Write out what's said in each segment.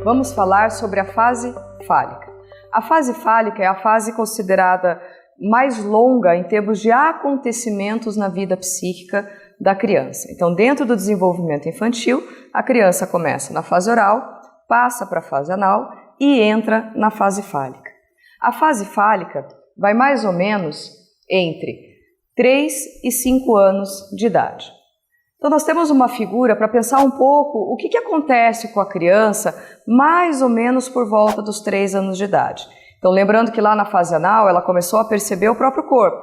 vamos falar sobre a fase fálica. A fase fálica é a fase considerada mais longa em termos de acontecimentos na vida psíquica da criança. Então, dentro do desenvolvimento infantil, a criança começa na fase oral, passa para a fase anal e entra na fase fálica. A fase fálica vai mais ou menos entre 3 e 5 anos de idade. Então, nós temos uma figura para pensar um pouco o que acontece com a criança mais ou menos por volta dos 3 anos de idade. Então, lembrando que lá na fase anal, ela começou a perceber o próprio corpo,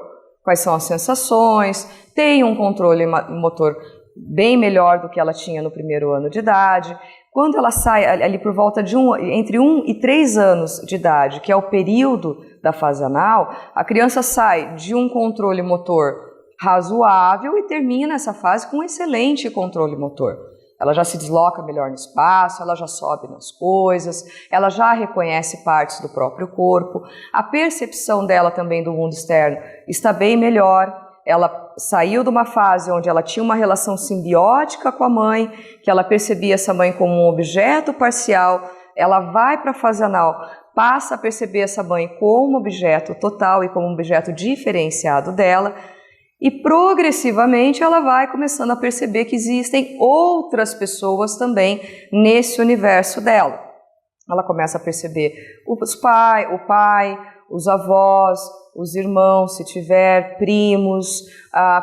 quais são as sensações, tem um controle motor bem melhor do que ela tinha no primeiro ano de idade. Quando ela sai ali por volta de entre 1 e 3 anos de idade, que é o período da fase anal, a criança sai de um controle motor razoável e termina essa fase com um excelente controle motor. Ela já se desloca melhor no espaço, ela já sobe nas coisas, ela já reconhece partes do próprio corpo, a percepção dela também do mundo externo está bem melhor. Ela saiu de uma fase onde ela tinha uma relação simbiótica com a mãe, que ela percebia essa mãe como um objeto parcial, ela vai para a fase anal, passa a perceber essa mãe como um objeto total e como um objeto diferenciado dela, e progressivamente ela vai começando a perceber que existem outras pessoas também nesse universo dela. Ela começa a perceber o pai, os avós, os irmãos, se tiver, primos,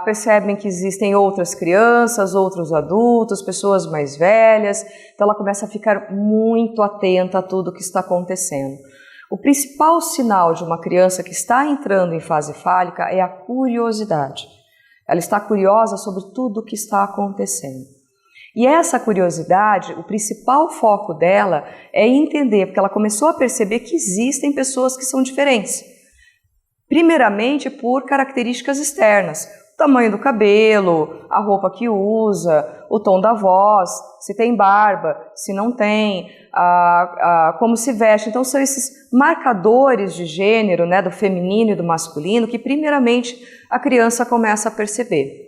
percebem que existem outras crianças, outros adultos, pessoas mais velhas. Então ela começa a ficar muito atenta a tudo o que está acontecendo. O principal sinal de uma criança que está entrando em fase fálica é a curiosidade. Ela está curiosa sobre tudo o que está acontecendo. E essa curiosidade, o principal foco dela é entender, porque ela começou a perceber que existem pessoas que são diferentes. Primeiramente por características externas. O tamanho do cabelo, a roupa que usa, o tom da voz, se tem barba, se não tem, como se veste. Então são esses marcadores de gênero, né, do feminino e do masculino, que primeiramente a criança começa a perceber.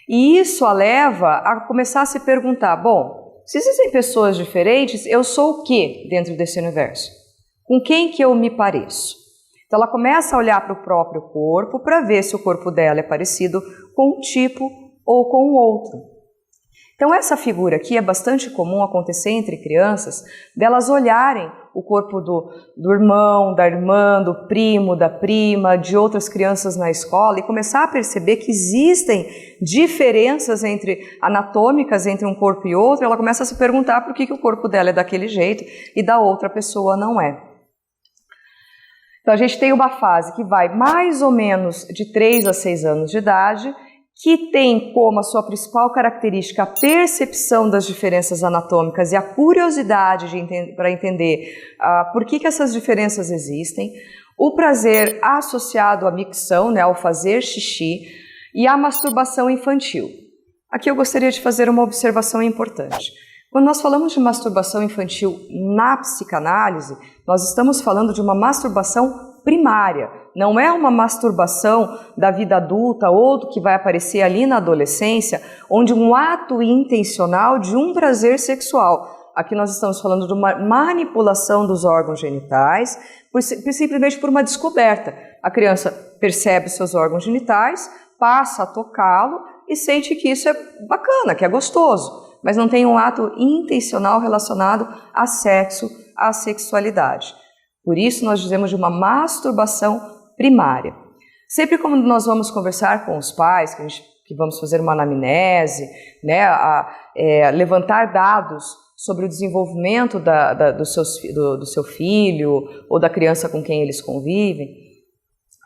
E isso a leva a começar a se perguntar, bom, se existem pessoas diferentes, eu sou o que dentro desse universo? Com quem que eu me pareço? Então ela começa a olhar para o próprio corpo para ver se o corpo dela é parecido com um tipo ou com o outro. Então essa figura aqui é bastante comum acontecer entre crianças, delas olharem o corpo do irmão, da irmã, do primo, da prima, de outras crianças na escola e começar a perceber que existem diferenças anatômicas entre um corpo e outro. Ela começa a se perguntar por que o corpo dela é daquele jeito e da outra pessoa não é. Então a gente tem uma fase que vai mais ou menos de 3 a 6 anos de idade, que tem como a sua principal característica a percepção das diferenças anatômicas e a curiosidade para entender por que essas diferenças existem, o prazer associado à micção, né, ao fazer xixi, e a masturbação infantil. Aqui eu gostaria de fazer uma observação importante. Quando nós falamos de masturbação infantil na psicanálise, nós estamos falando de uma masturbação primária. Não é uma masturbação da vida adulta ou do que vai aparecer ali na adolescência, onde um ato intencional de um prazer sexual. Aqui nós estamos falando de uma manipulação dos órgãos genitais, simplesmente por uma descoberta. A criança percebe seus órgãos genitais, passa a tocá-lo e sente que isso é bacana, que é gostoso. Mas não tem um ato intencional relacionado a sexo, à sexualidade. Por isso nós dizemos de uma masturbação primária. Sempre quando nós vamos conversar com os pais, que vamos fazer uma anamnese, né, levantar dados sobre o desenvolvimento do seu filho ou da criança com quem eles convivem,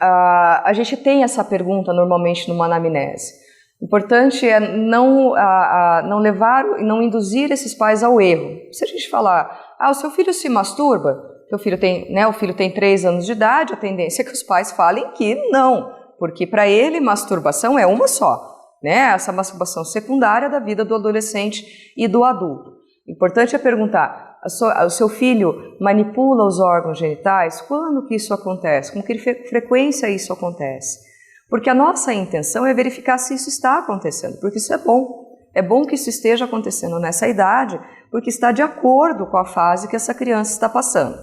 a gente tem essa pergunta normalmente numa anamnese. O importante é não levar e não induzir esses pais ao erro. Se a gente falar, o seu filho se masturba, o filho tem 3 anos de idade, a tendência é que os pais falem que não, porque para ele masturbação é uma só, né? Essa masturbação secundária da vida do adolescente e do adulto. O importante é perguntar, o seu filho manipula os órgãos genitais? Quando que isso acontece? Com que frequência isso acontece? Porque a nossa intenção é verificar se isso está acontecendo, porque isso é bom. É bom que isso esteja acontecendo nessa idade, porque está de acordo com a fase que essa criança está passando.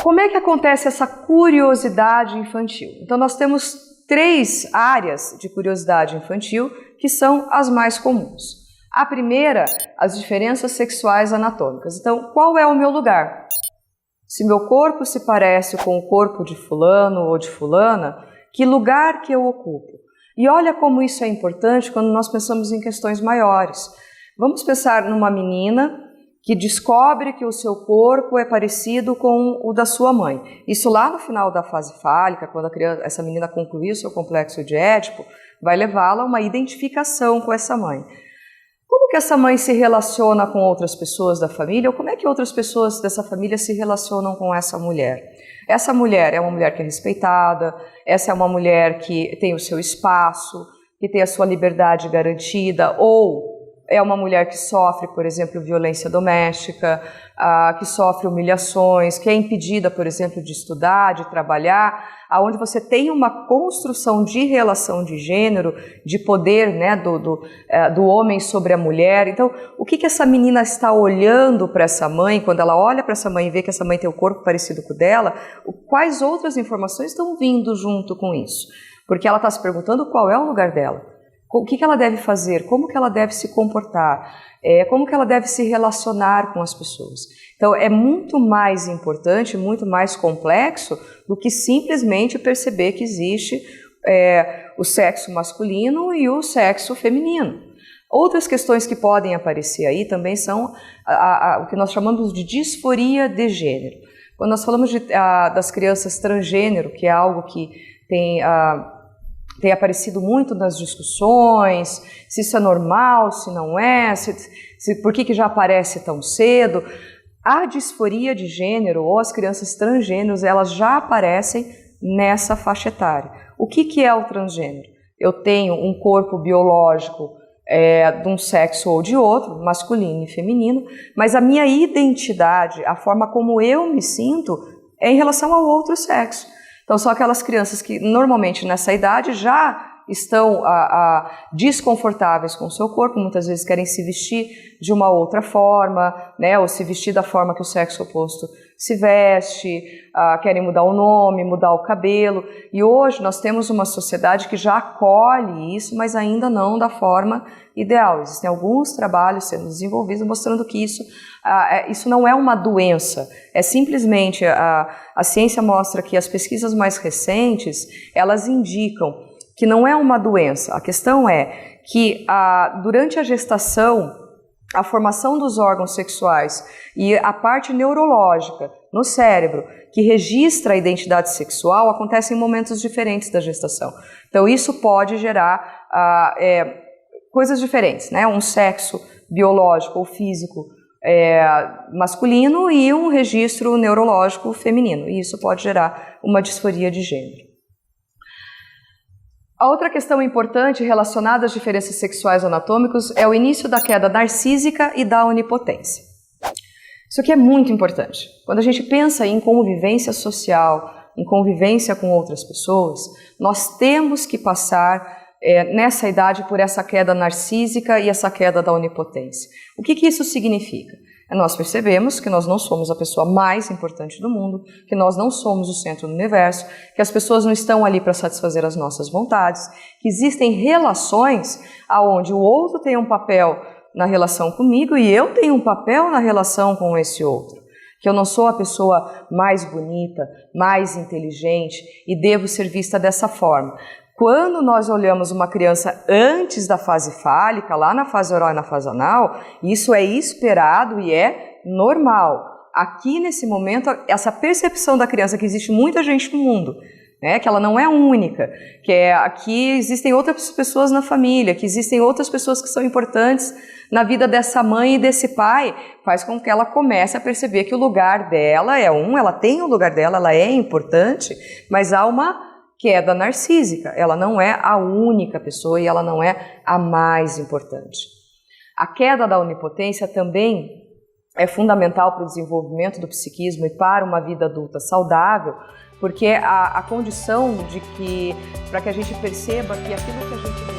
Como é que acontece essa curiosidade infantil? Então, nós temos 3 áreas de curiosidade infantil que são as mais comuns. A primeira, as diferenças sexuais anatômicas. Então, qual é o meu lugar? Se meu corpo se parece com o corpo de fulano ou de fulana, que lugar que eu ocupo? E olha como isso é importante quando nós pensamos em questões maiores. Vamos pensar numa menina que descobre que o seu corpo é parecido com o da sua mãe. Isso lá no final da fase fálica, quando essa menina concluir o seu complexo de Édipo, vai levá-la a uma identificação com essa mãe. Como que essa mãe se relaciona com outras pessoas da família, ou como é que outras pessoas dessa família se relacionam com essa mulher? Essa mulher é uma mulher que é respeitada, essa é uma mulher que tem o seu espaço, que tem a sua liberdade garantida, ou é uma mulher que sofre, por exemplo, violência doméstica, que sofre humilhações, que é impedida, por exemplo, de estudar, de trabalhar, aonde você tem uma construção de relação de gênero, de poder, né, do homem sobre a mulher. Então, o que essa menina está olhando para essa mãe, quando ela olha para essa mãe e vê que essa mãe tem o corpo parecido com o dela, quais outras informações estão vindo junto com isso? Porque ela está se perguntando qual é o lugar dela. O que ela deve fazer, como que ela deve se comportar, como que ela deve se relacionar com as pessoas. Então, é muito mais importante, muito mais complexo do que simplesmente perceber que existe o sexo masculino e o sexo feminino. Outras questões que podem aparecer aí também são o que nós chamamos de disforia de gênero. Quando nós falamos das crianças transgênero, que é algo que tem aparecido muito nas discussões, se isso é normal, se não é, por que já aparece tão cedo. A disforia de gênero ou as crianças transgêneros, elas já aparecem nessa faixa etária. O que é o transgênero? Eu tenho um corpo biológico de um sexo ou de outro, masculino e feminino, mas a minha identidade, a forma como eu me sinto, é em relação ao outro sexo. Então, são aquelas crianças que normalmente nessa idade já estão desconfortáveis com o seu corpo, muitas vezes querem se vestir de uma outra forma, né, ou se vestir da forma que o sexo oposto se veste, querem mudar o nome, mudar o cabelo. E hoje nós temos uma sociedade que já acolhe isso, mas ainda não da forma ideal. Existem alguns trabalhos sendo desenvolvidos mostrando que isso não é uma doença, é simplesmente a ciência mostra que as pesquisas mais recentes, elas indicam que não é uma doença. A questão é que durante a gestação, a formação dos órgãos sexuais e a parte neurológica no cérebro que registra a identidade sexual acontecem em momentos diferentes da gestação. Então isso pode gerar coisas diferentes, né? Um sexo biológico ou físico masculino e um registro neurológico feminino. E isso pode gerar uma disforia de gênero. A outra questão importante relacionada às diferenças sexuais anatômicas é o início da queda narcísica e da onipotência. Isso aqui é muito importante. Quando a gente pensa em convivência social, em convivência com outras pessoas, nós temos que passar nessa idade por essa queda narcísica e essa queda da onipotência. O que isso significa? Nós percebemos que nós não somos a pessoa mais importante do mundo, que nós não somos o centro do universo, que as pessoas não estão ali para satisfazer as nossas vontades, que existem relações onde o outro tem um papel na relação comigo e eu tenho um papel na relação com esse outro. Que eu não sou a pessoa mais bonita, mais inteligente e devo ser vista dessa forma. Quando nós olhamos uma criança antes da fase fálica, lá na fase oral e na fase anal, isso é esperado e é normal. Aqui, nesse momento, essa percepção da criança que existe muita gente no mundo, né, que ela não é única, que aqui existem outras pessoas na família, que existem outras pessoas que são importantes na vida dessa mãe e desse pai, faz com que ela comece a perceber que o lugar dela ela tem o lugar dela, ela é importante, mas há uma queda narcísica, ela não é a única pessoa e ela não é a mais importante. A queda da onipotência também é fundamental para o desenvolvimento do psiquismo e para uma vida adulta saudável, porque a condição para que a gente perceba que aquilo que a gente